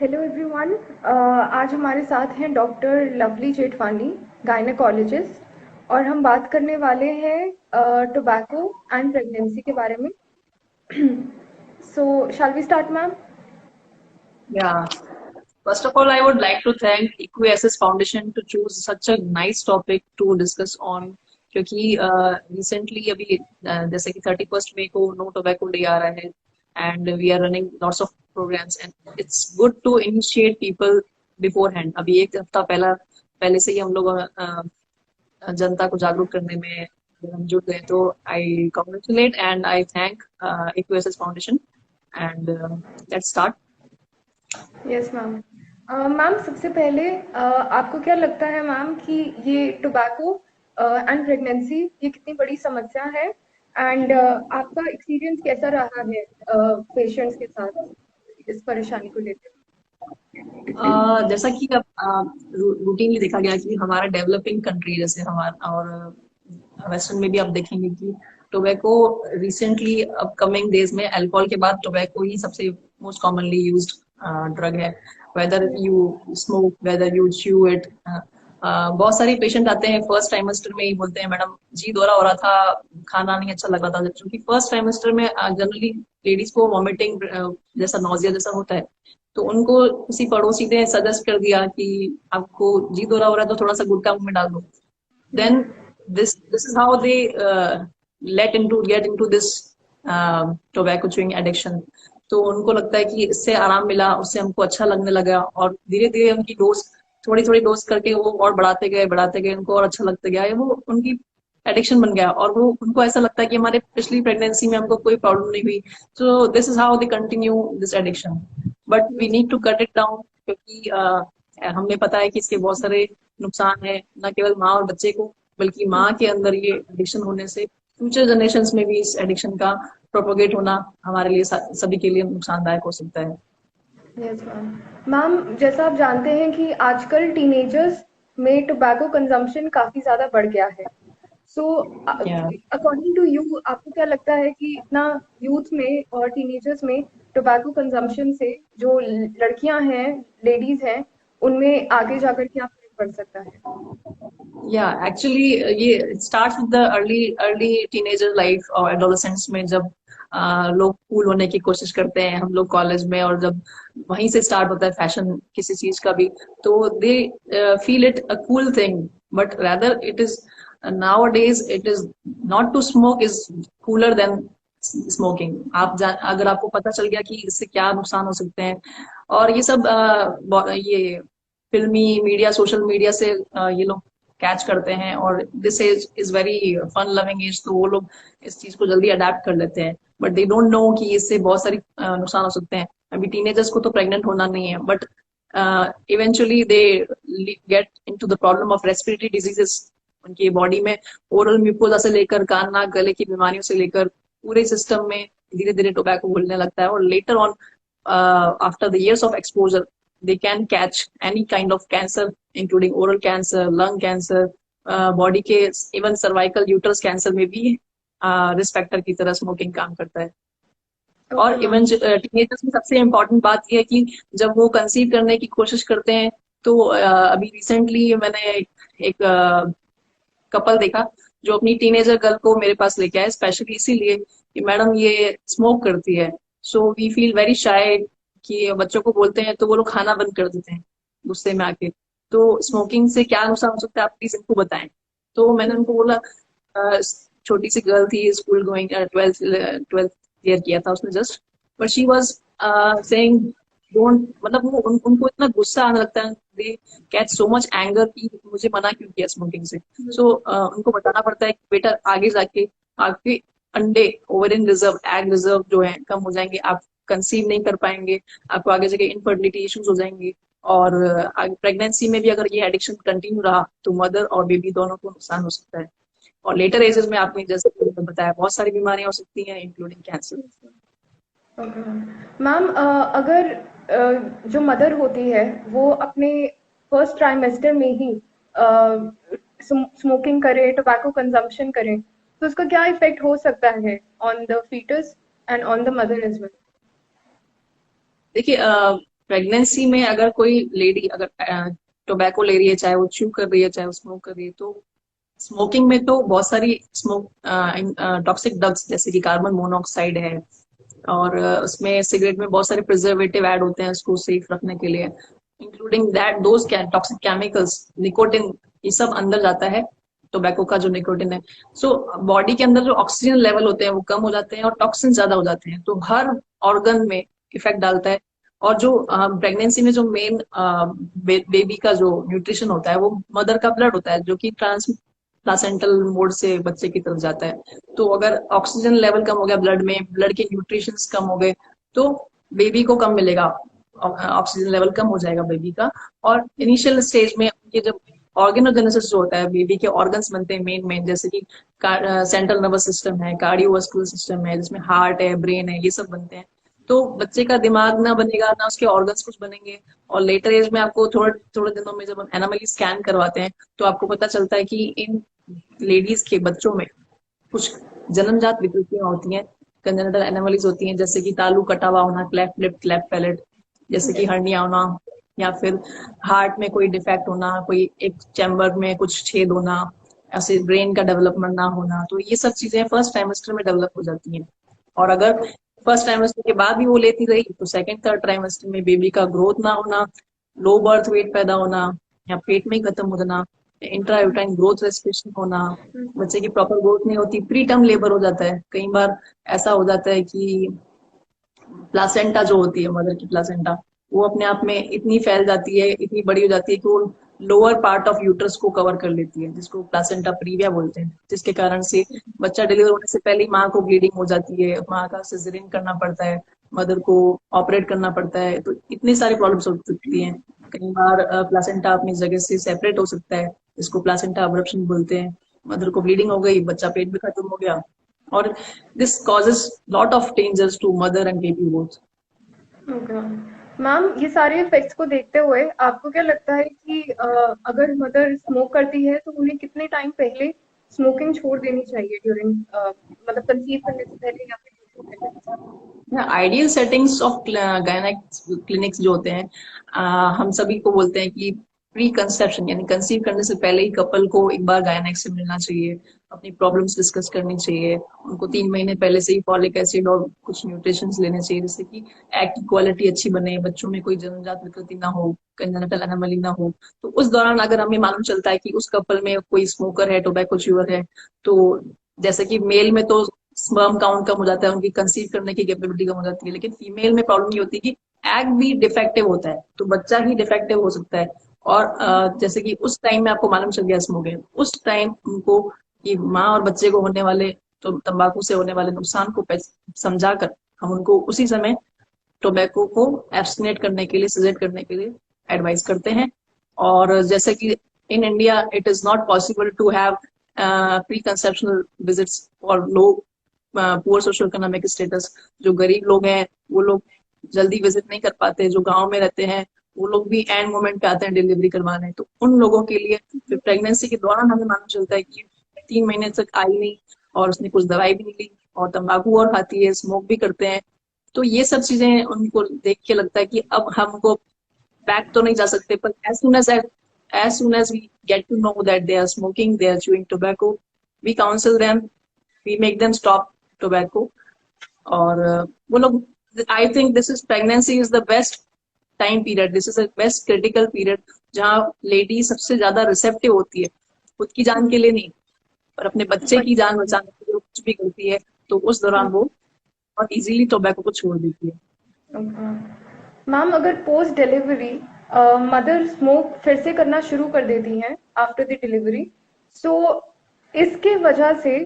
Hello everyone. आज हमारे साथ हैं डॉक्टर लवली जेठवानी, गायनेकोलॉजिस्ट, और हम बात करने वाले हैं टोबैको एंड प्रेगनेंसी के बारे में। So shall we start ma'am? Yeah. First of all, I would like to thank EquiSS Foundation to choose such a nice topic to discuss on. क्योंकि रिसेंटली अभी जैसे कि 31st मई को नो टोबैको डे आ रहा है and we are running lots of programs and it's good to initiate people beforehand. अभी एक हफ्ता पहले से ही हम लोग जनता को जागरूक करने में हम जुट गए। तो I congratulate and I thank EquiSS foundation and let's start. Yes ma'am. Ma'am, सबसे पहले आपको क्या लगता है मैम कि ये टोबैको एंड प्रेगनेंसी ये कितनी बड़ी समस्या है? एंड आपका एक्सपीरियंस कैसा रहा है पेशेंट्स के साथ इस परेशानी को लेकर? जैसा कि अब रूटीनली देखा गया कि हमारा डेवलपिंग कंट्री जैसे हमारा और वेस्टर्न में भी आप देखेंगे कि टोबैको रिसेंटली अपकमिंग डेज में अल्कोहल के बाद टोबैको ही सबसे मोस्ट कॉमनली यूज्ड ड्रग है। Whether you smoke, whether you chew it. बहुत सारे पेशेंट आते हैं फर्स्ट ट्राइमेस्टर में ही बोलते हैं मैडम जी दौरा हो रहा था, खाना नहीं अच्छा लग रहा था, क्योंकि फर्स्ट ट्राइमेस्टर में जनरली लेडीज को वॉमिटिंग जैसा नॉजिया जैसा होता है। तो उनको किसी पड़ोसी ने सजेस्ट कर दिया कि आपको जी दौरा हो रहा है तो थोड़ा सा गुटखा मुंह में डाल दो। Then this is how they get into this tobacco chewing addiction। तो उनको लगता है कि इससे आराम मिला, उससे हमको अच्छा लगने लगा और धीरे धीरे उनकी डोज थोड़ी थोड़ी डोज करके वो और बढ़ाते गए, उनको और अच्छा लगता गया, वो उनकी एडिक्शन बन गया और वो उनको ऐसा लगता है कि हमारे पिछली प्रेगनेंसी में हमको कोई प्रॉब्लम नहीं हुई। So this is how they continue this addiction. But we need to cut it down, क्योंकि हमें पता है कि इसके बहुत सारे नुकसान है, न केवल माँ और बच्चे को बल्कि माँ के अंदर ये एडिक्शन होने से फ्यूचर जनरेशन में भी इस एडिक्शन का प्रोपोगेट होना हमारे लिए सभी के लिए नुकसानदायक हो सकता है। Yes ma'am. मैम, जैसा आप जानते हैं कि आजकल टीनेजर्स में टोबैको कंजम्पशन काफ़ी ज़्यादा बढ़ गया है। सो या अकॉर्डिंग टू यू, आपको क्या लगता है कि इतना यूथ में और टीनेजर्स में टोबैको कंजम्पशन से जो लड़कियां हैं, लेडीज हैं, उनमें आगे जाकर क्या फर्क पड़ सकता है? या एक्चुअली ये start with the early early teenager life और एडोलेसेंस में, जब लोग कूल होने की कोशिश करते हैं, हम लोग कॉलेज में, और जब वहीं से स्टार्ट होता है फैशन किसी चीज का भी, तो they feel it a cool thing. But rather it is nowadays it is not to smoke is cooler than smoking. अगर आपको पता चल गया कि इससे क्या नुकसान हो सकते हैं, और ये सब ये फिल्मी मीडिया, सोशल मीडिया से ये लोग कैच करते हैं, और this age is very fun loving age, तो वो लोग इस चीज को जल्दी अडेप्ट कर लेते हैं। बट दे डोंट नो कि इससे बहुत सारी नुकसान हो सकते हैं। अभी टीनेजर्स को तो प्रेग्नेंट होना नहीं है, but eventually they get into the problem of respiratory diseases. उनकी बॉडी में ओरल म्यूकोजा से लेकर कान नाक गले की बीमारियों से लेकर पूरे सिस्टम में धीरे धीरे टोबैको घुलने लगता है, और later on after the years of exposure they can catch any kind of cancer including oral cancer, lung cancer, body के इवन सर्वाइकल यूट्रस कैंसर में भी रिस्क फैक्टर की तरह स्मोकिंग काम करता है। ओके और मैम। इवन टीनेजर्स में सबसे इम्पोर्टेंट बात यह है कि जब वो कंसीव करने की कोशिश करते हैं, तो अभी रिसेंटली मैंने एक कपल देखा जो अपनी टीनेजर गर्ल को मेरे पास लेके आए, स्पेशली इसीलिए कि मैडम ये स्मोक करती है। So we feel very shy कि बच्चों को बोलते हैं तो वो लोग खाना बंद कर देते हैं गुस्से में आके। तो स्मोकिंग से क्या नुकसान हो सकता है, आप प्लीज इनको बताएं। तो मैंने उनको बोला, अ, छोटी सी गर्ल थी, स्कूल गोइंग, ट्वेल्थ क्लियर किया था उसने just, but she was saying don't, मतलब वो उनको इतना गुस्सा आने लगता है, दे कैच सो मच एंगर कि मुझे मना क्यों किया स्मोकिंग से। सो उनको बताना पड़ता है कि बेटा आगे जाके आपके अंडे, ओवरिन रिजर्व, एग रिजर्व जो है कम हो जाएंगे, आप कंसीव नहीं कर पाएंगे, आपको आगे जाके इनफर्टिलिटी इश्यूज हो जाएंगे, और प्रेगनेंसी में भी अगर ये एडिक्शन कंटिन्यू रहा तो मदर और बेबी दोनों को नुकसान हो सकता है। और लेटर एजेस में आपने जैसे बताया बहुत सारी बीमारियां हो सकती हैं including cancer. Okay ma'am. Ma'am, अगर जो मदर होती है वो अपने फर्स्ट ट्राइमेस्टर में ही स्मोकिंग करे, टोबैको कंजम्पशन करे, तो उसका क्या इफेक्ट हो सकता है on the foetus and on the mother as well? देखिए प्रेगनेंसी में अगर कोई लेडी अगर टोबैको ले रही है, चाहे वो च्यू कर रही है, चाहे वो स्मोक कर रही है, तो स्मोकिंग में तो बहुत सारी स्मोक टॉक्सिक ड्रग्स जैसे कि कार्बन मोनोऑक्साइड है, और उसमें सिगरेट में बहुत सारे प्रिजर्वेटिव ऐड होते हैं उसको सेफ रखने के लिए, including that those toxic chemicals, nicotine, ये सब अंदर जाता है टोबैको का जो निकोटिन है। सो बॉडी के अंदर जो ऑक्सीजन लेवल होते हैं वो कम हो जाते हैं और टॉक्सिन ज्यादा हो जाते हैं, तो हर ऑर्गन में इफेक्ट डालता है। और जो प्रेगनेंसी में जो मेन बेबी का जो न्यूट्रिशन होता है वो मदर का ब्लड होता है, जो कि ट्रांस प्लासेंटल मोड से बच्चे की तरफ जाता है। तो अगर ऑक्सीजन लेवल कम हो गया ब्लड में, ब्लड के न्यूट्रिशन कम हो गए, तो बेबी को कम मिलेगा, ऑक्सीजन लेवल कम हो जाएगा बेबी का। और इनिशियल स्टेज में ये जब ऑर्गेनोजेनेसिस जो होता है, बेबी के ऑर्गन्स बनते हैं मेन मेन, जैसे कि सेंट्रल नर्वस सिस्टम है, कार्डियोवास्कुलर सिस्टम है, जिसमें हार्ट है, ब्रेन है, ये सब बनते हैं। तो बच्चे का दिमाग ना बनेगा, ना उसके ऑर्गन्स कुछ बनेंगे। और लेटर एज में आपको थोड़े थोड़े दिनों में जब हम एनामली स्कैन करवाते हैं तो आपको पता चलता है कि इन लेडीज के बच्चों में कुछ जन्मजात विकृतियां होती हैं, कंजेनिटल एनोमलीज होती हैं, जैसे कि तालू कटा हुआ होना, क्लेफ्ट लिप, क्लेफ्ट पैलेट, जैसे कि हर्निया होना, या फिर हार्ट में कोई डिफेक्ट होना, कोई एक चैम्बर में कुछ छेद होना, ऐसे ब्रेन का डेवलपमेंट ना होना। तो ये सब चीजें फर्स्ट ट्राइमेस्टर में डेवलप हो जाती हैं। और अगर फर्स्ट ट्राइमेस्टर के बाद भी वो लेती रही तो सेकंड थर्ड ट्राइमेस्टर में बेबी का ग्रोथ ना होना, लो बर्थ वेट पैदा होना, या पेट में ही खत्म हो जाना, इंट्रायूटाइन ग्रोथ रेस्ट्रिक्शन होना, बच्चे की प्रॉपर ग्रोथ नहीं होती, प्री टर्म लेबर हो जाता है। कई बार ऐसा हो जाता है कि प्लासेंटा जो होती है, मदर की प्लासेंटा, वो अपने आप में इतनी फैल जाती है, इतनी बड़ी हो जाती है कि वो लोअर पार्ट ऑफ यूट्रस को कवर कर लेती है, जिसको प्लासेंटा प्रीविया बोलते हैं, जिसके कारण से बच्चा डिलीवर होने से पहले ही माँ को ब्लीडिंग हो जाती है, माँ का सिजेरियन करना पड़ता है, मदर को ऑपरेट करना पड़ता है। तो इतनी सारी प्रॉब्लम्स हो सकती हैं। कई बार प्लासेंटा अपनी जगह से सेपरेट हो सकता है, इसको प्लासेंटा अब्रप्शन बोलते हैं। मदर को ब्लीडिंग हो गई, बच्चा पेट भी खत्म हो गया, और this causes lot of dangers to mother and baby both. Okay ma'am, ये सारे इफेक्ट्स को देखते हुए आपको क्या लगता है कि अगर मदर स्मोक करती है तो उन्हें कितने टाइम पहले स्मोकिंग छोड़ देनी चाहिए ड्यूरिंग मतलब कंसीव करने से पहले या फिर दूसरी pregnancy? Ideal settings of gynaec clinics जो होते हैं, हम सभी को बोलते हैं कि प्री कंसेप्शन यानी कंसीव करने से पहले ही कपल को एक बार गायनेक से मिलना चाहिए, अपनी प्रॉब्लम्स डिस्कस करनी चाहिए, उनको 3 महीने पहले से ही फॉलिक एसिड और कुछ न्यूट्रिशन लेने चाहिए, जिससे कि एग की क्वालिटी अच्छी बने, बच्चों में कोई जन्मजात विकृति ना हो, कंजेनिटल एनोमली ना हो। तो उस दौरान अगर हमें मालूम चलता है कि उस कपल में कोई स्मोकर है, टोबैको च्यूअर है, तो जैसे कि मेल में तो स्पर्म काउंट कम हो जाता है, उनकी कंसीव करने की कैपेबिलिटी कम हो जाती है, लेकिन फीमेल में प्रॉब्लम ये होती है कि एग भी डिफेक्टिव होता है, तो बच्चा ही डिफेक्टिव हो सकता है। और जैसे कि उस टाइम में आपको मालूम चल गया स्मोकिंग, उस टाइम उनको कि माँ और बच्चे को होने वाले तो तंबाकू से होने वाले नुकसान को समझाकर हम उनको उसी समय टोबैको को एब्सटिनेट करने के लिए, सजेस्ट करने के लिए एडवाइस करते हैं। और जैसे कि in India it is not possible to have pre conceptional visits for low poor social economic status. जो गरीब लोग हैं वो लोग जल्दी विजिट नहीं कर पाते, जो गांव में रहते हैं वो लोग भी एंड मोमेंट पे आते हैं डिलीवरी करवाने। तो उन लोगों के लिए फिर प्रेगनेंसी के दौरान हमें मालूम चलता है कि 3 महीने तक आई नहीं और उसने कुछ दवाई भी नहीं ली और तंबाकू और खाती है, स्मोक भी करते हैं, तो ये सब चीजें उनको देख के लगता है कि अब हमको बैक तो नहीं जा सकते, पर as soon as we get to know that they are smoking, they are chewing tobacco, we counsel them, we make them stop tobacco। और वो लोग, I think this is pregnancy is the best time period, this is the best critical period जहाँ lady सबसे ज्यादा receptive होती है, खुद की जान के लिए नहीं पर अपने बच्चे की जान बचाने के लिए कुछ भी करती है, तो उस दौरान वो बहुत इजीली टोबैको को छोड़ देती है। मैम, अगर पोस्ट डिलीवरी मदर स्मोक फिर से करना शुरू कर देती हैं आफ्टर द डिलीवरी, सो इसके वजह से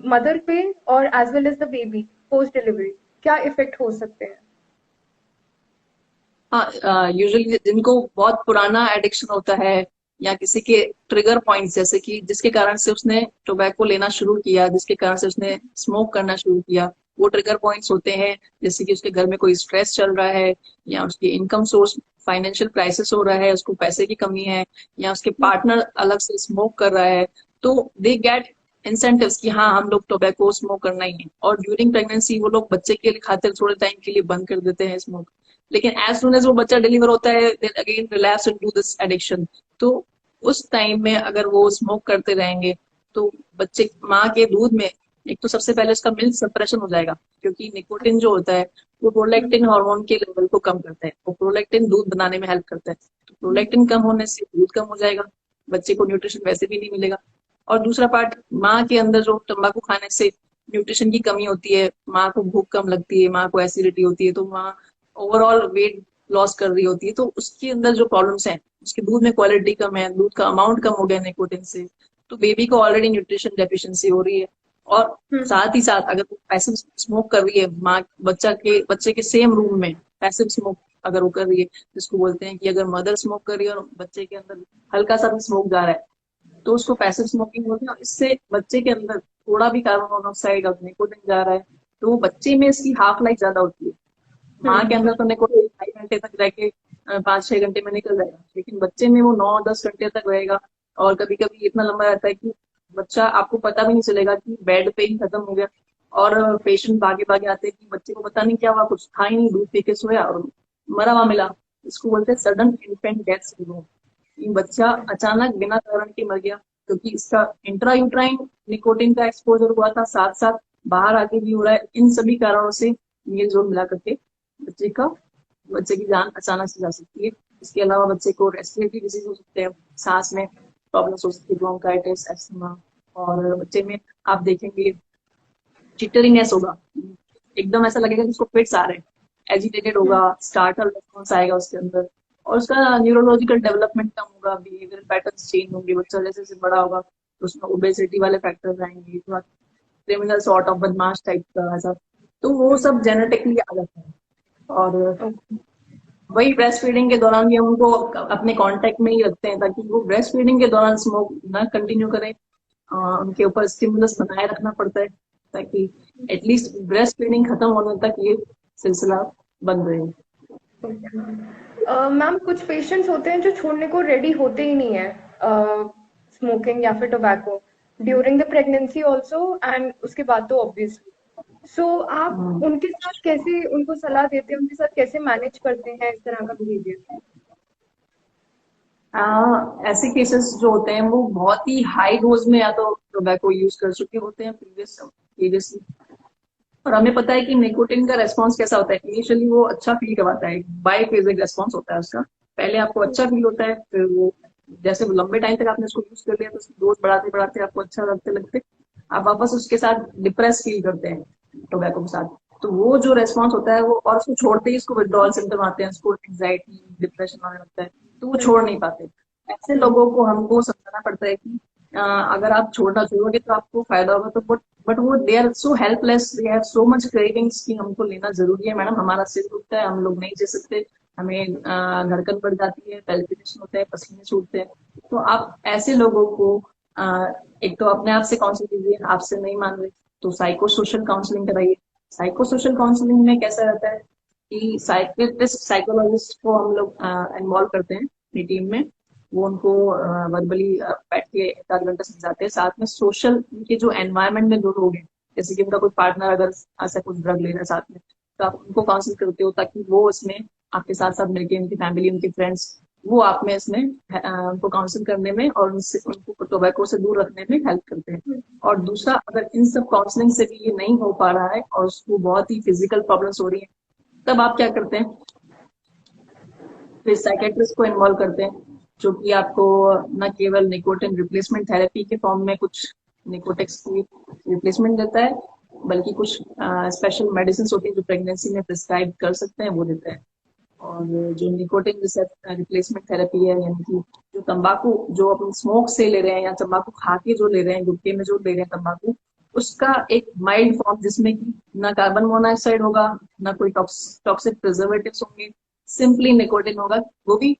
मदर पे और as well as the baby post delivery क्या इफेक्ट हो सकते हैं? हाँ, यूजुअली जिनको बहुत पुराना एडिक्शन होता है या किसी के ट्रिगर पॉइंट्स, जैसे कि जिसके कारण से उसने टोबैको लेना शुरू किया, जिसके कारण से उसने स्मोक करना शुरू किया, वो ट्रिगर पॉइंट्स होते हैं, जैसे कि उसके घर में कोई स्ट्रेस चल रहा है, या उसकी इनकम सोर्स फाइनेंशियल क्राइसिस हो रहा है, उसको पैसे की कमी है, या उसके पार्टनर अलग से स्मोक कर रहा है, तो दे गेट इंसेंटिव्स कि हाँ हम लोग टोबैको स्मोक करना ही है। और ड्यूरिंग प्रेगनेंसी वो लोग बच्चे के खातिर थोड़े टाइम के लिए बंद कर देते हैं स्मोक, लेकिन एज सुन एज वो बच्चा डिलीवर होता है again relapse into this addiction. तो उस टाइम में अगर वो स्मोक करते रहेंगे तो बच्चे माँ के दूध में एक तो सबसे पहले उसका मिल्क सप्रेशन हो जाएगा, क्योंकि निकोटिन जो होता है वो प्रोलैक्टिन हार्मोन के लेवल को कम करता है। वो प्रोलैक्टिन दूध बनाने में हेल्प करता है, तो प्रोलैक्टिन कम होने से दूध कम हो जाएगा, बच्चे को न्यूट्रिशन वैसे भी नहीं मिलेगा। और दूसरा पार्ट, माँ के अंदर जो तंबाकू खाने से न्यूट्रिशन की कमी होती है, माँ को भूख कम लगती है, माँ को एसिडिटी होती है, तो माँ ओवरऑल वेट लॉस कर रही होती है, तो उसके अंदर जो प्रॉब्लम्स हैं, उसके दूध में क्वालिटी कम है, दूध का अमाउंट कम हो गया निकोटिन से, तो बेबी को ऑलरेडी न्यूट्रिशन डेफिशिएंसी हो रही है। और साथ ही साथ अगर वो पैसिव स्मोक कर रही है, माँ बच्चे के सेम रूम में पैसिव स्मोक अगर वो कर रही है, जिसको बोलते हैं कि अगर मदर स्मोक कर रही है और बच्चे के अंदर हल्का सा भी स्मोक जा रहा है, तो उसको पैसिव स्मोकिंग बोलते हैं। और इससे बच्चे के अंदर थोड़ा भी कार्बन मोनोऑक्साइड और निकोटिन जा रहा है, तो वो बच्चे में इसकी हाफ लाइफ ज्यादा होती है। माँ के अंदर तो निकोटिन 2.5 घंटे तक रह के 5-6 घंटे में निकल जाएगा, लेकिन बच्चे में वो 9-10 घंटे तक रहेगा। और कभी कभी इतना लंबा रहता है कि बच्चा, आपको पता भी नहीं चलेगा कि बेड पे ही खत्म हो गया। और पेशेंट भागे भागे आते हैं कि बच्चे को पता नहीं क्या हुआ, कुछ था ही नहीं, दूध पी के सोया और मरा हुआ मिला। इसको बोलते हैं सडन इन्फेंट डेथ सिंड्रोम। ये बच्चा अचानक बिना कारण के मर गया, क्योंकि इसका इंट्रा यूट्राइन निकोटिन का एक्सपोजर हुआ था, साथ साथ बाहर आके भी हो रहा है। इन सभी कारणों से मेल जोल मिला करके बच्चे की जान अचानक से जा सकती है। इसके अलावा बच्चे को रेस्पिरेटरी डिजीज हो सकते हैं, सांस में प्रॉब्लम्स हो सकती है, ब्रोंकाइटिस, अस्थमा। और बच्चे में आप देखेंगे चिटरिंगनेस होगा, एकदम ऐसा लगेगा कि उसको फिट्स आ रहे हैं, एजिटेटेड होगा, स्टार्टल रेस्पॉन्स आएगा उसके अंदर। और उसका न्यूरोलॉजिकल डेवलपमेंट कम होगा, बिहेवियर पैटर्न्स चेंज होंगे, बच्चा जैसे जैसे बड़ा होगा तो उसमें ओबेसिटी वाले फैक्टर्स आएंगे, थोड़ा क्रिमिनल सॉर्ट ऑफ बदमाश टाइप का ऐसा, तो वो सब जेनेटिकली आ जाता है। और वही ब्रेस्ट फीडिंग के दौरान भी हम उनको अपने कांटेक्ट में ही रखते हैं, ताकि वो ब्रेस्ट फीडिंग के दौरान स्मोक ना कंटिन्यू करें। उनके ऊपर स्टिमुलस बनाए रखना पड़ता है, ताकि एटलीस्ट ब्रेस्ट फीडिंग खत्म होने तक ये सिलसिला बंद रहे। मैम कुछ पेशेंट्स होते हैं जो छोड़ने को रेडी होते ही नहीं है स्मोकिंग या फिर tobacco during the pregnancy also and उसके बाद तो ऑब्वियसली। सो आप उनके साथ कैसे उनको सलाह देते हैं, उनके साथ कैसे मैनेज करते हैं इस तरह का बिहेवियर? ऐसे केसेस जो होते हैं वो बहुत ही हाई डोज में या तो टोबैको यूज कर चुके होते हैं प्रीवियसली। और हमें पता है कि निकोटिन का रेस्पॉन्स कैसा होता है। इनिशियली वो अच्छा फील करवाता है, बाय फेजिक रेस्पॉन्स होता है उसका। पहले आपको अच्छा फील होता है, फिर वो जैसे वो लंबे टाइम तक आपने उसको यूज कर लिया तो उसकी डोज बढ़ाते बढ़ाते आपको अच्छा लगते लगते आप वापस उसके साथ डिप्रेस फील करते हैं टोबैको के साथ। तो वो जो रेस्पॉन्स होता है वो, और उसको छोड़ते ही उसको विड्रॉल सिम्टम आते हैं, उसको एंग्जाइटी डिप्रेशन आने लगता है, तो वो छोड़ नहीं पाते। ऐसे लोगों को हमको समझाना पड़ता है कि अगर आप छोड़ना छोड़ोगे तो आपको फायदा होगा, तो बट वो they are so helpless, they have so much cravings कि हमको लेना जरूरी है, मैडम हमारा सिर दुखता है, हम लोग नहीं दे सकते, हमें धड़कन बढ़ जाती है, पैल्पिटेशन होता है, पसीने छूटते हैं। तो आप ऐसे लोगों को एक तो अपने आप से काउंसलिंग कीजिए, आपसे नहीं मान रहे तो साइको सोशल काउंसलिंग कराइए। साइको सोशल काउंसलिंग में कैसा रहता है कि साइकियाट्रिस्ट साइकोलॉजिस्ट को हम लोग इन्वॉल्व करते हैं अपनी टीम में। वो उनको वर्बली बैठ के 1 आध घंटा समझाते हैं। साथ में सोशल, उनके जो एनवायरनमेंट में जो लोग हैं, जैसे कि उनका कोई पार्टनर अगर ऐसा कुछ ड्रग ले रहा है साथ में, तो आप उनको काउंसिल करते हो ताकि वो उसमें आपके साथ साथ मिलकर, उनकी फैमिली, उनके फ्रेंड्स, वो आप में इसमें उनको काउंसिल करने में और उनसे उनको टोबैको से दूर रखने में हेल्प करते हैं। और दूसरा, अगर इन सब काउंसलिंग से भी ये नहीं हो पा रहा है और उसको बहुत ही फिजिकल प्रॉब्लम्स हो रही है, तब आप क्या करते हैं, फिर साइकेट्रिस्ट को इन्वॉल्व करते हैं, जो कि आपको न केवल निकोटिन रिप्लेसमेंट थेरेपी के फॉर्म में कुछ निकोटेक्स की रिप्लेसमेंट देता है, बल्कि कुछ स्पेशल मेडिसिन होती है जो प्रेगनेंसी में प्रिस्क्राइब कर सकते हैं, वो देता है। और जो निकोटिन रिप्लेसमेंट थेरेपी है, यानी कि जो तंबाकू जो अपन स्मोक से ले रहे हैं या तंबाकू खा के जो ले रहे हैं, गुटखे में जो ले रहे हैं तंबाकू, उसका एक माइल्ड फॉर्म जिसमें कि ना कार्बन मोनोऑक्साइड होगा, ना कोई टॉक्सिक प्रिजर्वेटिव्स होंगे, सिंपली निकोटिन होगा, वो भी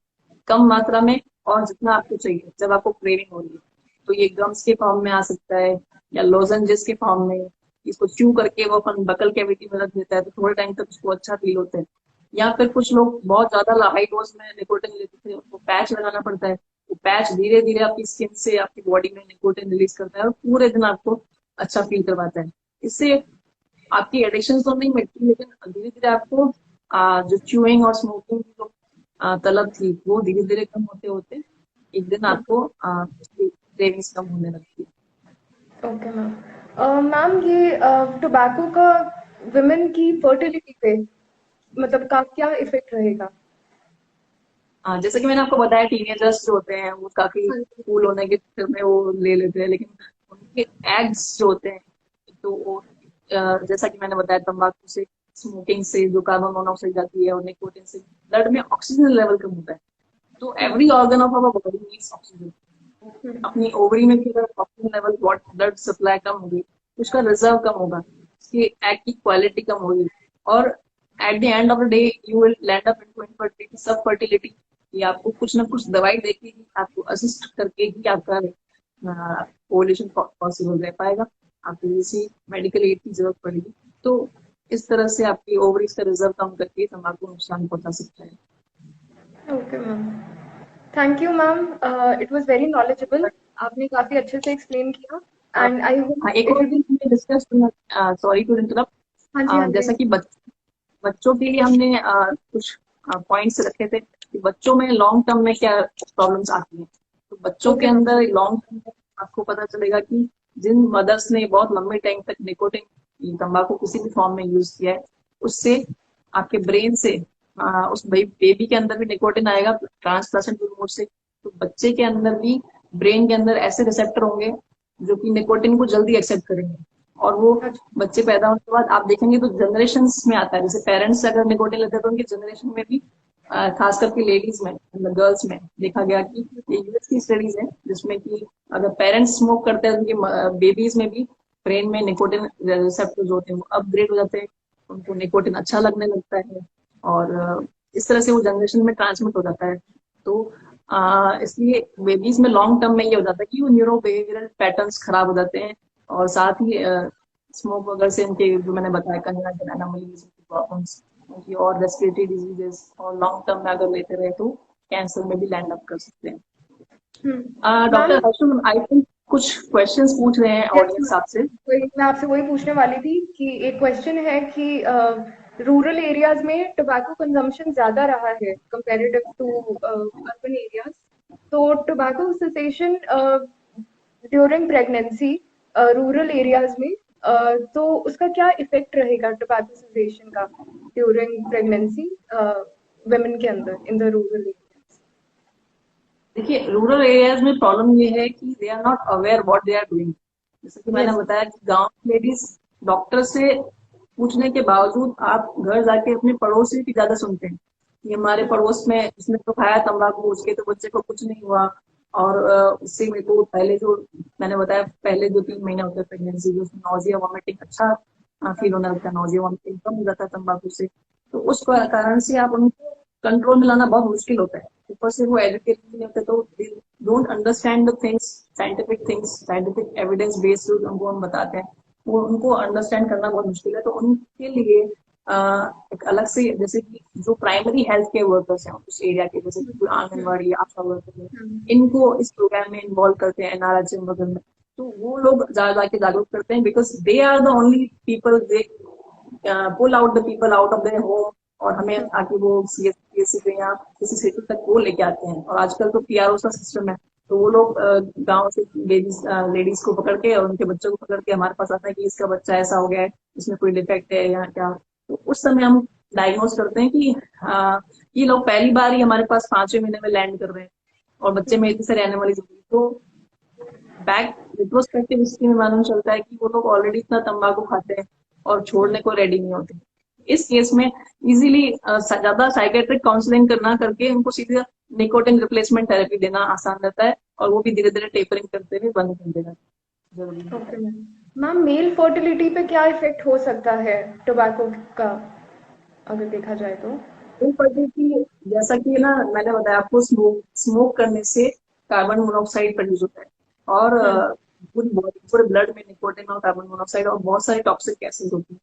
कम मात्रा में और जितना आपको चाहिए जब आपको क्रेविंग हो रही है। तो ये गम्स के फॉर्म में आ सकता है या लोजेंजेस के फॉर्म में, इसको च्यू करके वो अपन बकल कैविटी में रख देता है, तो थोड़े टाइम तक उसको अच्छा फील होता है। या फिर कुछ लोग बहुत ज्यादा हाई डोज में निकोटिन लेते थे, उनको पैच लगाना पड़ता है। वो पैच धीरे धीरे आपकी स्किन से आपकी बॉडी में निकोटिन रिलीज करता है और पूरे दिन आपको अच्छा फील करवाता है। इससे आपकी एडिक्शन तो नहीं मिटती, लेकिन धीरे धीरे आपको जो च्यूइंग और स्मोकिंग की जो तलब थी वो धीरे धीरे कम होते होते एक दिन आपको क्रेविंग्स कम होने लगती है। Okay ma'am. मैम ये टोबैको का वुमेन की फर्टिलिटी पे मतलब का क्या इफेक्ट रहेगा? जैसे कि मैंने आपको बताया टीनेजर्स जो होते हैं वो काफी हाँ जी। कूल होने के चक्कर में वो ले लेते हैं, लेकिन उनके एग्स जो होते हैं तो वो जैसा कि मैंने बताया तंबाकू से, स्मोकिंग से जो कार्बन मोनोऑक्साइड जाती है और निकोटिन से ब्लड में ऑक्सीजन लेवल कम होता है। तो hmm, every organ of our body needs oxygen. हम्म, अपनी ओवरी में भी अगर ऑक्सीजन लेवल ब्लड सप्लाई कम होगी तो उसका रिजर्व कम होगा, उसकी एग की क्वालिटी कम होगी, और at the end of the day you will land up into infertility, सब फर्टिलिटी। ये आपको कुछ ना कुछ दवाई देके ही आपको असिस्ट करके ही आपका ओवुलेशन पॉसिबल रह पाएगा, आपको किसी मेडिकल एड की जरूरत पड़ेगी। तो इस तरह से आपकी ओवरीज का रिजर्व कम करके तंबाकू नुकसान पहुंचा सकता है। Okay ma'am. Thank you ma'am. It was very knowledgeable. आपने काफी अच्छे से एक्सप्लेन किया हाँ, एंड आई होप एक इट और विल बी। चीज हमने डिस्कस किया, सॉरी टू इंटरप्ट। हाँ जी, हाँ जी। जैसा कि बच्चों के लिए हमने कुछ पॉइंट्स रखे थे कि बच्चों में लॉन्ग टर्म में क्या प्रॉब्लम्स आती हैं। तो बच्चों के ओके मैम। अंदर लॉन्ग टर्म में आपको पता चलेगा कि जिन मदर्स ने बहुत लंबे टाइम तक निकोटिन तंबाकू किसी भी फॉर्म में यूज किया है, उससे आपके ब्रेन से उस बेबी के अंदर भी निकोटिन आएगा ट्रांसप्लासेंटल रूट से। तो बच्चे के अंदर भी ब्रेन के अंदर ऐसे रिसेप्टर होंगे जो कि निकोटिन को जल्दी एक्सेप्ट करेंगे, और वो अच्छा। बच्चे पैदा होने के बाद आप देखेंगे तो जनरेशन में आता है। जैसे पेरेंट्स अगर निकोटिन लेते हैं तो उनकी जनरेशन में भी खास करके लेडीज में, मतलब गर्ल्स में देखा गया कि ये यूएस की स्टडीज है जिसमें कि अगर पेरेंट्स स्मोक करते हैं उनके बेबीज में भी ब्रेन में निकोटिन रिसेप्टर्स होते हैं वो अपग्रेड हो जाते हैं, उनको निकोटिन अच्छा लगने लगता है, और इस तरह से वो जनरेशन में ट्रांसमिट हो जाता है। तो इसलिए बेबीज में लॉन्ग टर्म में ये हो जाता है कि वो न्यूरो बिहेवियरल पैटर्न्स खराब हो जाते हैं, और साथ ही स्मोक वगैरह से उनके जो मैंने बताया कन्वर्जन एनोमलीज प्रॉब्लम्स, उनकी और रेस्पिरेटरी डिजीजेस, और लॉन्ग टर्म में अगर लेते रहे तो कैंसर में भी लैंड अप कर सकते हैं। Doctor ma'am. Harshal, I think कुछ क्वेश्चंस पूछ रहे हैं यस ऑडियंस मैम। आपसे। मैं आपसे वही पूछने वाली थी कि एक क्वेश्चन है कि रूरल एरियाज में टोबैको कंजम्पशन ज्यादा रहा है कंपैरेटिव टू अर्बन एरियाज। तो tobacco cessation during pregnancy rural areas में तो उसका क्या इफेक्ट रहेगा टोबैको सेसेशन का ड्यूरिंग प्रेगनेंसी वुमेन के अंदर इन द रूरल एरियाज? देखिए, रूरल एरियाज में प्रॉब्लम ये है कि they are not aware what they are doing. जैसे कि मैंने यस। बताया कि गांव की लेडीज डॉक्टर से पूछने के बावजूद आप घर जाके अपने पड़ोसी की ज्यादा सुनते हैं कि हमारे पड़ोस में उसने तो खाया तंबाकू, उसके तो बच्चे को कुछ नहीं हुआ, और उससे मेरे को पहले जो मैंने बताया पहले 2-3 महीने होते हैं प्रेगनेंसी, जो नॉजिया वॉमिटिंग अच्छा फील होने लगता है, नॉजिया वॉमिटिंग कम हो जाता है तंबाकू से। तो उस कारण से आप उनको कंट्रोल में लाना बहुत मुश्किल होता है। ऊपर से वो एजुकेटेड नहीं होते तो they don't understand the things, scientific evidence based उनको हम बताते हैं, वो उनको अंडरस्टैंड करना बहुत मुश्किल है। तो उनके लिए एक अलग से, जैसे कि जो प्राइमरी हेल्थ केयर वर्कर्स हैं उस एरिया के, जैसे कि आंगनबाड़ी, आशा वर्कर है, इनको इस प्रोग्राम में इन्वॉल्व करते हैं एनआरएचएम वगैरह में। तो वो लोग जा जाके जागरूक करते हैं, because they are the only people, they pull out the people out of their home, और हमें आके वो सीएससी पे या किसी सिटी तक वो लेके आते हैं। और आजकल तो पीआरओ का सिस्टम है, तो वो लोग गांव से लेडीज को पकड़ के और उनके बच्चों को पकड़ के हमारे पास आता है कि इसका बच्चा ऐसा हो गया है, इसमें कोई डिफेक्ट है या क्या। तो उस समय हम डायग्नोज करते हैं कि ये लोग पहली बार ही हमारे पास 5वें महीने में लैंड कर रहे हैं, और बच्चे में इतनी सारी एनिमलीज होगी। तो बैक रिट्रोस्पेक्टिव हिस्ट्री में मालूम चलता है कि वो लोग ऑलरेडी इतना तंबाकू खाते हैं और छोड़ने को रेडी नहीं होते। इस केस में इजीली ज्यादा साइकेट्रिक काउंसलिंग करना करके उनको सीधे निकोटिन रिप्लेसमेंट थेरेपी देना आसान रहता है, और वो भी धीरे धीरे टेपरिंग करते हुए बंद कर देना जरूरी होता ओके है। मैम। मैम मेल फर्टिलिटी पे क्या इफेक्ट हो सकता है टोबैको का अगर देखा जाए तो? इनफर्टिलिटी, जैसा कि ना मैंने बताया आपको, स्मोक करने से कार्बन मोनोऑक्साइड प्रोड्यूस होता है, और हम्म। पूरी बॉडी, पूरे ब्लड में निकोटिन और कार्बन मोनोऑक्साइड और बहुत सारी टॉक्सिक गैसेज होती है।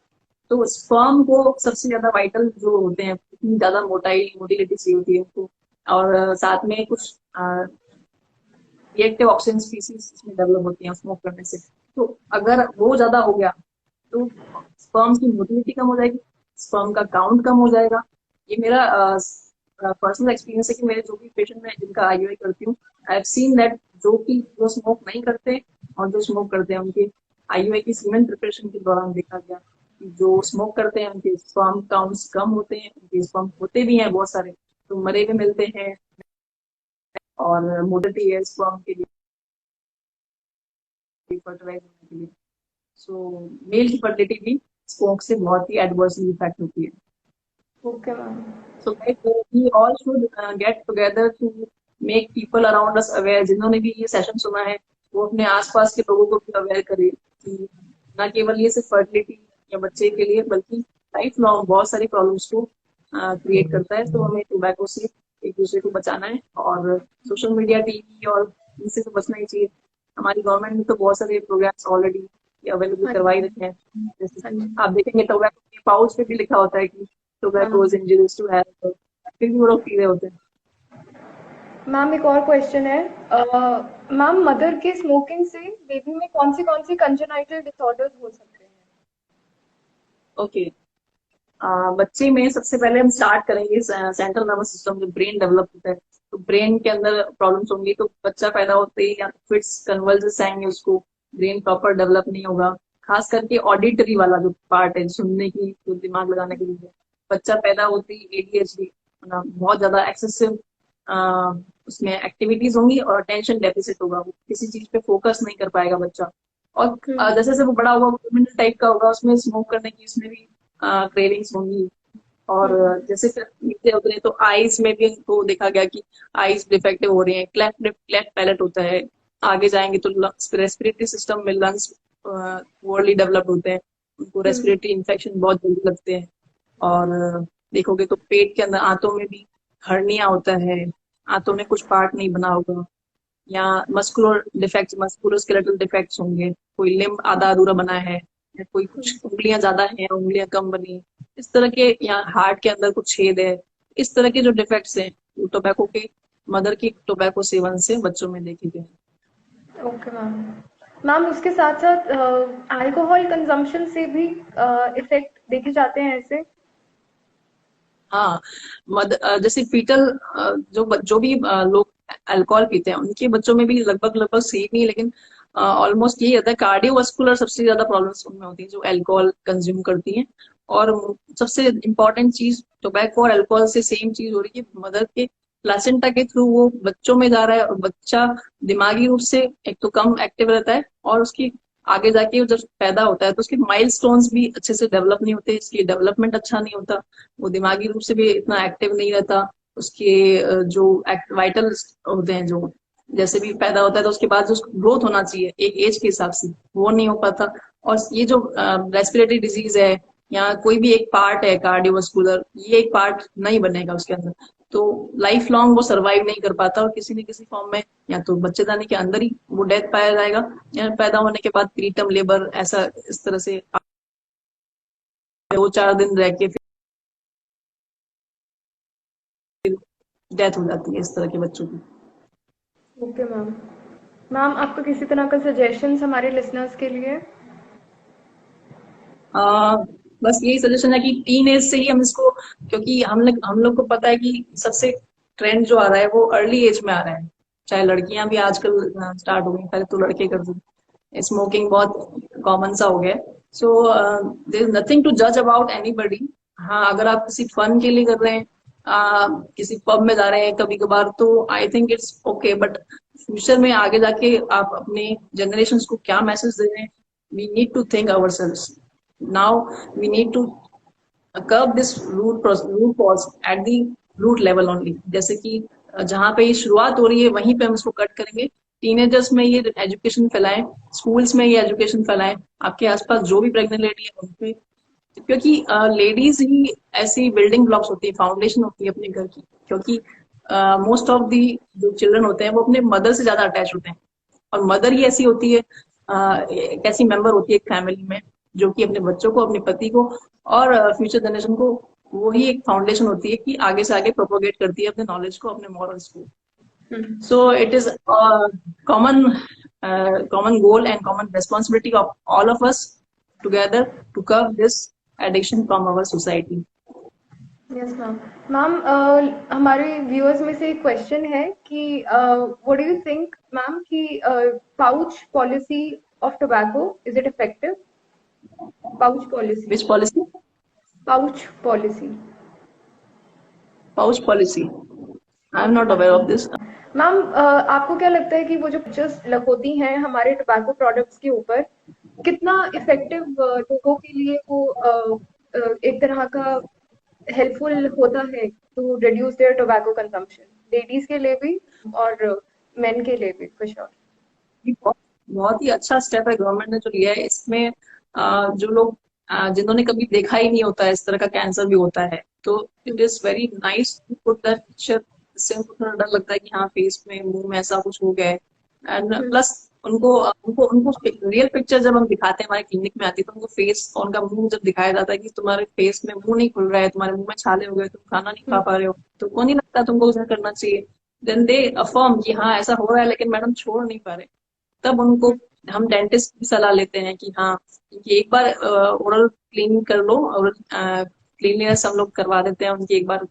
तो स्पर्म को सबसे ज्यादा वाइटल जो होते हैं, इतनी ज्यादा मोटिलिटी चाहिए होती है उनको, और साथ में कुछ रिएक्टिव ऑक्सीजन स्पीसीज इसमें डेवलप होती हैं स्मोक करने से। तो अगर वो ज्यादा हो गया तो स्पर्म की मोटिलिटी कम हो जाएगी, स्पर्म का काउंट कम हो जाएगा, ये मेरा पर्सनल एक्सपीरियंस है कि मेरे जो भी पेशेंट में जिनका आईयूआई करती हूँ, आई हैव सीन दैट जो स्मोक नहीं करते और जो स्मोक करते हैं उनके आईयूआई की सीमेन प्रिपरेशन के दौरान देखा गया कि जो स्मोक करते हैं उनके स्पर्म काउंट्स कम होते हैं, उनके स्पर्म होते भी हैं बहुत सारे तो मरे हुए मिलते हैं, और मोडिटी है स्पर्म के लिए, फर्टिलाइज होने के लिए। सो मेल की फर्टिलिटी भी स्मोक से बहुत ही एडवर्सली इफेक्ट होती है। Okay ma'am. So like we all should get together to make people around us aware। जिन्होंने भी ये सेशन सुना है वो अपने आसपास के लोगों को भी अवेयर करे कि न केवल ये सिर्फ फर्टिलिटी या बच्चे के लिए बल्कि लाइफ लॉन्ग बहुत सारी प्रॉब्लम्स को क्रिएट करता है। तो हमें टोबैको से एक दूसरे को बचाना है और सोशल मीडिया, टीवी और इनसे तो बचना ही चाहिए। हमारी गवर्नमेंट ने तो बहुत सारे प्रोग्राम्स ऑलरेडी अवेलेबल करवाई रखे हैं। जैसे आप देखेंगे टोबैको के पाउच पे भी लिखा होता है कि tobacco is injurious to health, फिर भी वो लोग पी रहे होते हैं। मैम एक और क्वेश्चन है, मैम मदर के स्मोकिंग से बेबी में कौन सी कंजेनाइटल डिसऑर्डर्स हो सकते हैं? ओके, बच्चे में सबसे पहले हम स्टार्ट करेंगे सेंट्रल नर्वस सिस्टम, जो ब्रेन डेवलप होता है तो ब्रेन के अंदर प्रॉब्लम्स होंगी। तो बच्चा पैदा होते ही या फिट्स कन्वल्जस आएंगे, उसको ब्रेन प्रॉपर डेवलप नहीं होगा। खास करके ऑडिटरी वाला जो पार्ट है, सुनने की, जो दिमाग लगाने के लिए, बच्चा पैदा होते ही एडीएचडी बहुत ज्यादा एक्सेसिव उसमें एक्टिविटीज होंगी और अटेंशन डेफिसिट होगा, वो किसी चीज पे फोकस नहीं कर पाएगा बच्चा। और जैसे जैसे वो बड़ा होगा क्रिमिनल टाइप का होगा, उसमें स्मोक करने की उसमें भी क्रेविंग्स होंगी। और जैसे नीचे उतरे तो आईज में भी इनको देखा गया कि आईज डिफेक्टिव हो रही है, क्लेफ्ट पैलेट होता है। आगे जाएंगे तो रेस्पिरेटरी सिस्टम में लंग्स पोअरली डेवलप्ड होते हैं, उनको रेस्पिरेटरी इन्फेक्शन बहुत जल्दी लगते हैं। और देखोगे तो पेट के अंदर आंतों में भी हर्निया होता है, आंतों में कुछ पार्ट नहीं बना होगा, या मस्कुलर डिफेक्ट्स, मस्कुलोस्केलेटल डिफेक्ट्स होंगे, कोई लिम्ब आधा अधूरा बना है, या कोई कुछ उंगलियां ज्यादा हैं, उंगलियां कम बनी, इस तरह के, या हार्ट के अंदर कुछ छेद है। इस तरह के जो डिफेक्ट्स हैं वो टोबैको के, मदर की टोबैको सेवन से बच्चों में देखे गए। Okay ma'am. मैम उसके साथ साथ अल्कोहल कंजम्पशन से भी इफेक्ट देखे जाते हैं ऐसे? हाँ, जैसे फीटल जो भी लोग अल्कोहल पीते हैं उनके बच्चों में भी लगभग सेम ही, लेकिन ऑलमोस्ट यही होता है। कार्डियोवास्कुलर सबसे ज्यादा प्रॉब्लम्स उनमें होती है जो अल्कोहल कंज्यूम करती हैं। और सबसे इम्पोर्टेंट चीज, टोबैको और अल्कोहल से सेम चीज हो रही है कि मदर के प्लासेंटा के थ्रू वो बच्चों में जा रहा है, और बच्चा दिमागी रूप से एक तो कम एक्टिव रहता है, और उसकी आगे जाके जब पैदा होता है तो उसके माइलस्टोन्स भी अच्छे से डेवलप नहीं होते, इसकी डेवलपमेंट अच्छा नहीं होता, वो दिमागी रूप से भी इतना एक्टिव नहीं रहता। उसके जो वाइटल होते हैं, जो जैसे भी पैदा होता है तो उसके बाद जो ग्रोथ होना चाहिए एक एज के हिसाब से, वो नहीं हो पाता। और ये जो रेस्पिरेटरी डिजीज है, या कोई भी एक पार्ट है कार्डियोवास्कुलर, ये एक पार्ट नहीं बनेगा उसके अंदर, तो लाइफ लॉन्ग वो सरवाइव नहीं कर पाता, और किसी न किसी फॉर्म में या तो बच्चेदानी के अंदर ही वो डेथ पाया जाएगा, या पैदा होने के बाद प्रीटर्म लेबर, ऐसा इस तरह से 2-4 दिन रह के फिर डेथ हो जाती है इस तरह के बच्चों की। Okay ma'am. मैम आपको किसी तरह का सजेशंस हमारे लिसनर्स के लिए? बस यही सजेशन है कि टीन एज से ही हम इसको, क्योंकि हम लोग को पता है कि सबसे ट्रेंड जो आ रहा है वो अर्ली एज में आ रहा है। चाहे लड़कियां भी आजकल स्टार्ट हो गई, पहले तो लड़के करते थे। स्मोकिंग बहुत कॉमन सा हो गया। So there is nothing to जज अबाउट एनीबडी। हाँ, अगर आप किसी फन के लिए कर रहे हैं, किसी पब में जा रहे हैं कभी कभार, तो I think it's okay, but future में आगे जाके आप अपने जनरेशन को क्या मैसेज दे रहे हैं, we need to think ourselves. Now we need to curb this root cause at the root level only। जैसे कि जहाँ पे ये शुरुआत हो रही है वहीं पे हम इसको कट करेंगे। टीनेजर्स में ये एजुकेशन फैलाएं, स्कूल्स में ये एजुकेशन फैलाएं, आपके आसपास जो भी प्रेग्नेंट लेडी है उनपे, क्योंकि लेडीज ही ऐसी बिल्डिंग ब्लॉक्स होती है, फाउंडेशन होती है अपने घर की। क्योंकि मोस्ट ऑफ दी जो चिल्ड्रन होते हैं वो अपने मदर से ज्यादा अटैच होते हैं, और मदर ही ऐसी होती है, एक ऐसी मेंबर होती है एक फैमिली में जो कि अपने बच्चों को, अपने पति को और फ्यूचर जनरेशन को, वो ही एक फाउंडेशन होती है कि आगे से आगे प्रोपोगेट करती है अपने नॉलेज को, अपने मॉरल्स को। So it is common goal and common responsibility of all of us together to curb this addiction from our society। Yes ma'am. Ma'am, हमारे व्यूअर्स में से एक क्वेश्चन है कि what do you think ma'am कि pouch policy of tobacco, is it effective? Pouch policy. Which policy? Pouch policy. Pouch policy? I am okay not aware ma'am. Of this. Ma'am, आपको क्या लगता है कि वो जो पिक्चर्स होती हैं हमारे टोबैको प्रोडक्ट्स के ऊपर, कितना इफेक्टिव लोगों के लिए वो एक तरह का हेल्पफुल होता है to reduce their tobacco consumption, ladies के लिए भी और मेन के लिए भी फॉर श्योर? ये बहुत बहुत ही अच्छा स्टेप है गवर्नमेंट ने जो लिया है इसमें। जो लोग जिन्होंने कभी देखा ही नहीं होता है इस तरह का कैंसर भी होता है, तो it is very nice to put that picture. इससे उनको थोड़ा डर लगता है कि हाँ फेस में मुंह में ऐसा कुछ हो गया है। एंड प्लस उनको उनको उनको रियल पिक्चर जब हम दिखाते हैं हमारे क्लिनिक में आती है तो उनको फेस और उनका मुंह जब दिखाया जाता है कि तुम्हारे फेस में मुंह नहीं खुल रहा है, तुम्हारे मुंह में छाले हो गए, तुम खाना नहीं खा पा रहे हो, तो को नहीं लगता तुमको उसे करना चाहिए। देन दे अफर्म कि हाँ ऐसा हो रहा है लेकिन मैडम छोड़ नहीं पा रहे। तब उनको हम डेंटिस्ट की सलाह लेते हैं कि हाँ कि एक बार ओरल क्लीन कर लो, ओरल क्लीननेस हम लोग करवा देते हैं उनकी एक बार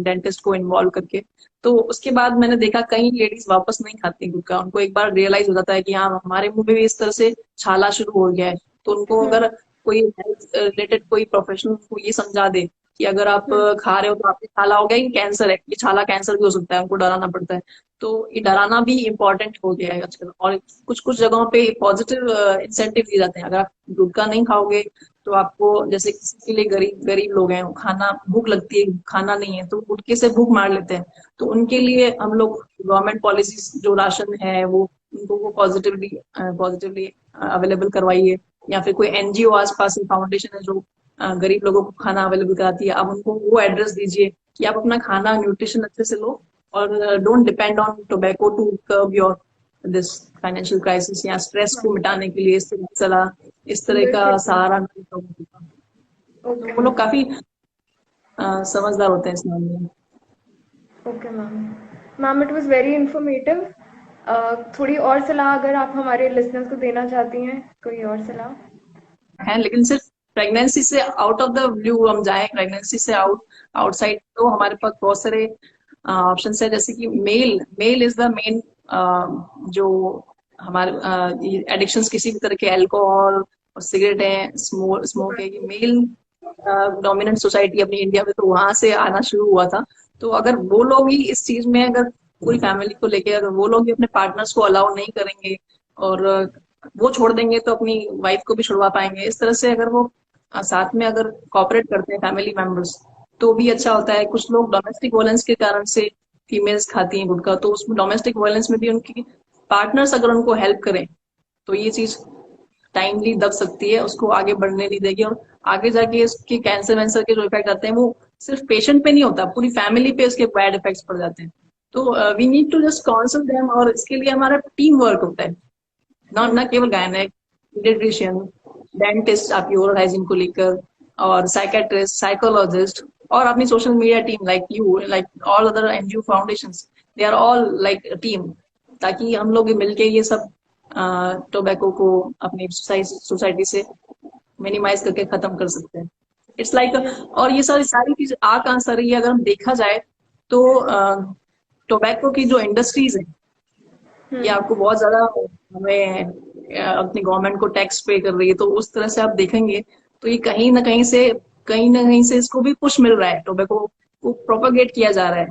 डेंटिस्ट को इन्वॉल्व करके। तो उसके बाद मैंने देखा कई लेडीज वापस नहीं खाती गुटखा, उनको एक बार रियलाइज हो जाता है कि हाँ हमारे मुंह में भी इस तरह से छाला शुरू हो गया है। तो उनको अगर कोई हेल्थ रिलेटेड कोई प्रोफेशनल को ये समझा दे कि अगर आप खा रहे हो तो आपके छाला हो गया, ये कैंसर है, ये छाला कैंसर भी हो सकता है, उनको डराना पड़ता है। तो ये डराना भी इम्पोर्टेंट हो गया है आजकल। और कुछ कुछ जगहों पे पॉजिटिव इंसेंटिव दिए जाते हैं, अगर आप गुटखा नहीं खाओगे तो आपको, जैसे किसी के लिए गरीब गरीब लोग हैं, वो खाना भूख लगती है, खाना नहीं है तो गुटखे से भूख मार लेते हैं, तो उनके लिए हम लोग गवर्नमेंट पॉलिसीज जो राशन है वो उनको वो पॉजिटिवली पॉजिटिवली अवेलेबल करवाइए। या फिर कोई एनजीओ आसपास फाउंडेशन है जो गरीब लोगों को खाना अवेलेबल कराती है, आप उनको वो एड्रेस दीजिए कि आप अपना खाना न्यूट्रिशन अच्छे से लो और don't depend on tobacco to curb your this financial crisis, या स्ट्रेस को मिटाने के लिए इस तरह की सलाह, इस तरह का बिल्कुल। सहारा मिले लोगों को। तो ओके वो लोग मैम। काफी समझदार होते हैं इस मामले में। Okay ma'am. Ma'am, it was very informative. थोड़ी और सलाह अगर आप हमारे लिसनर्स को देना चाहती हैं, कोई और सलाह? है लेकिन सिर्फ प्रेगनेंसी से आउट ऑफ द ब्लू हम जाए, प्रेगनेंसी से आउटसाइड तो हमारे पास बहुत सारे ऑप्शन है। जैसे कि male male is the main, जो हमारे एडिक्शंस किसी भी तरह के अल्कोहल और सिगरेट है, स्मोक है, ये मेल डोमिनेंट सोसाइटी अपनी इंडिया में, तो वहां से आना शुरू हुआ था। तो अगर वो लोग ही इस चीज में, अगर पूरी फैमिली को लेके अगर वो लोग भी अपने पार्टनर्स को अलाउ नहीं करेंगे और वो छोड़ देंगे तो अपनी वाइफ को भी छुड़वा पाएंगे। इस तरह से अगर वो साथ में अगर कॉपरेट करते हैं फैमिली मेंबर्स तो भी अच्छा होता है। कुछ लोग डोमेस्टिक वायलेंस के कारण से फीमेल्स खाती हैं गुटखा, तो उसमें डोमेस्टिक वायलेंस में भी उनकी पार्टनर्स अगर उनको हेल्प करें तो ये चीज टाइमली दब सकती है, उसको आगे बढ़ने नहीं देगी। और आगे जाके इसके कैंसर वैंसर के जो इफेक्ट आते हैं वो सिर्फ पेशेंट पे नहीं होता, पूरी फैमिली पे उसके बैड इफेक्ट्स पड़ जाते हैं। तो we need to just counsel them, और इसके लिए हमारा टीम वर्क होता है, ना ना केवल गायनेक, पीडियाट्रिशियन, डेंटिस्ट आपकी ओरल हाइजीन को लेकर, और साइकेट्रिस्ट, साइकोलॉजिस्ट, और अपनी social media team like you, like all other NGO foundations, they are all like team, ताकि हम लोग मिलके ये सब टोबैको को अपनी सोसाइटी से मिनिमाइज करके खत्म कर सकते हैं। इट्स लाइक और ये सारी चीज आ कहां से रही है, अगर हम देखा जाए तो टोबैको की जो इंडस्ट्रीज है ये आपको बहुत ज्यादा हमें अपनी गवर्नमेंट को टैक्स पे कर रही है, तो उस तरह से आप देखेंगे तो ये कहीं ना कहीं से इसको भी पुश मिल रहा है, टोबैको को प्रोपागेट किया जा रहा है।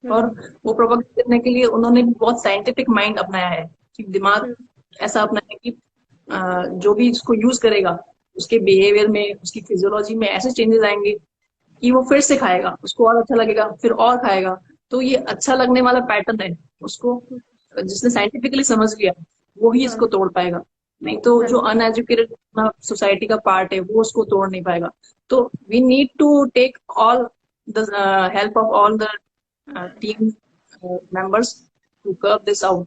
और वो प्रोपागेट करने के लिए उन्होंने भी बहुत साइंटिफिक माइंड अपनाया है, कि दिमाग ऐसा अपनाया है कि जो भी इसको यूज करेगा उसके बिहेवियर में, उसकी फिजियोलॉजी में ऐसे चेंजेस आएंगे कि वो फिर से खाएगा, उसको और अच्छा लगेगा, फिर और खाएगा। तो ये अच्छा लगने वाला पैटर्न है, उसको जिसने साइंटिफिकली समझ लिया वो ही इसको तोड़ पाएगा, नहीं तो जो अनएजुकेटेड सोसाइटी का पार्ट है वो उसको तोड़ नहीं पाएगा। तो we need to take all the help of all the team members to curb this out.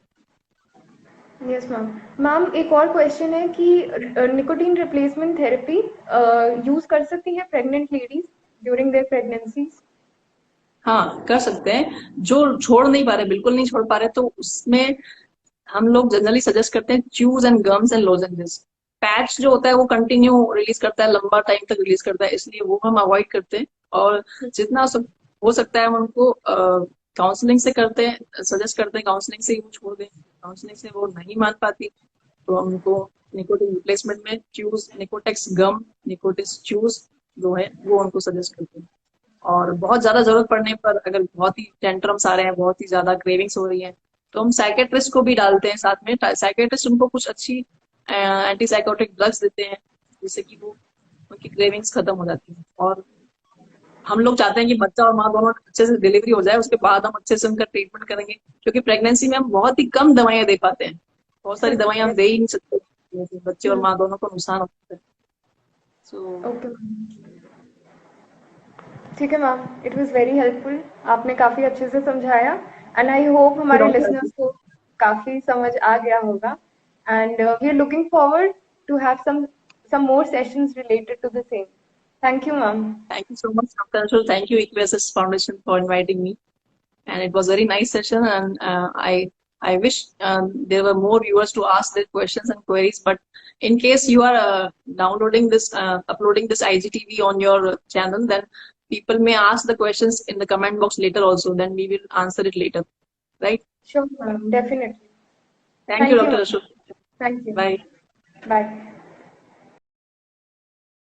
Yes ma'am. Ma'am, एक और क्वेश्चन है कि निकोटीन रिप्लेसमेंट थेरेपी यूज कर सकती हैं pregnant ladies during their pregnancies? हाँ कर सकते हैं, जो छोड़ नहीं पा रहे, बिल्कुल नहीं छोड़ पा रहे, तो उसमें हम लोग जनरली सजेस्ट करते हैं choose and gums and lozenges. Patch जो होता है वो कंटिन्यू रिलीज करता है, लंबा टाइम तक रिलीज करता है, इसलिए वो हम अवॉइड करते हैं। और जितना हो सकता है हम उनको काउंसलिंग से करते हैं, सजेस्ट करते हैं काउंसलिंग से ही वो छोड़ दें। काउंसलिंग से वो नहीं मान पाती तो हम उनको निकोटिन रिप्लेसमेंट में च्यूज निकोटेक्स गम, निकोटिस च्यूज जो है वो उनको सजेस्ट करते हैं। और बहुत ज्यादा जरूरत पड़ने पर अगर बहुत ही टेंट्रम्स आ रहे हैं, बहुत ही ज्यादा क्रेविंग्स हो रही है, तो हम साइकेट्रिस्ट को भी डालते हैं साथ में। साइकेट्रिस्ट उनको कुछ अच्छी एंटी साइकोटिक ड्रग्स देते हैं जिससे कि वो उनकी क्रेविंग्स खत्म हो जाती है। और हम लोग चाहते हैं कि बच्चा और माँ दोनों अच्छे से डिलीवरी हो जाए, उसके बाद हम अच्छे से उनका ट्रीटमेंट करेंगे, क्योंकि प्रेगनेंसी में हम बहुत ही कम दवाइयां दे पाते हैं। बहुत सारी दवाइयां हम दे ही नहीं सकते, बच्चे और माँ दोनों को नुकसान होता है। सो ओके, ठीक है ma'am, it was very helpful. आपने काफ़ी अच्छे से समझाया एंड आई होप हमारे डॉक्टर, लिसनर्स को काफ़ी समझ आ गया होगा। And we are looking forward to have some more sessions related to the same. Thank you, ma'am. thank you so much, Dr. Anshul. Thank you, Equasis Foundation, for inviting me. And it was a very nice session. And I wish there were more viewers to ask their questions and queries. But in case you are uploading this IGTV on your channel, then people may ask the questions in the comment box later also. Then we will answer it later, right? Sure, ma'am. Definitely. Thank you, Thank you, Dr. ma'am. Ashok. Thank you. Bye. Bye.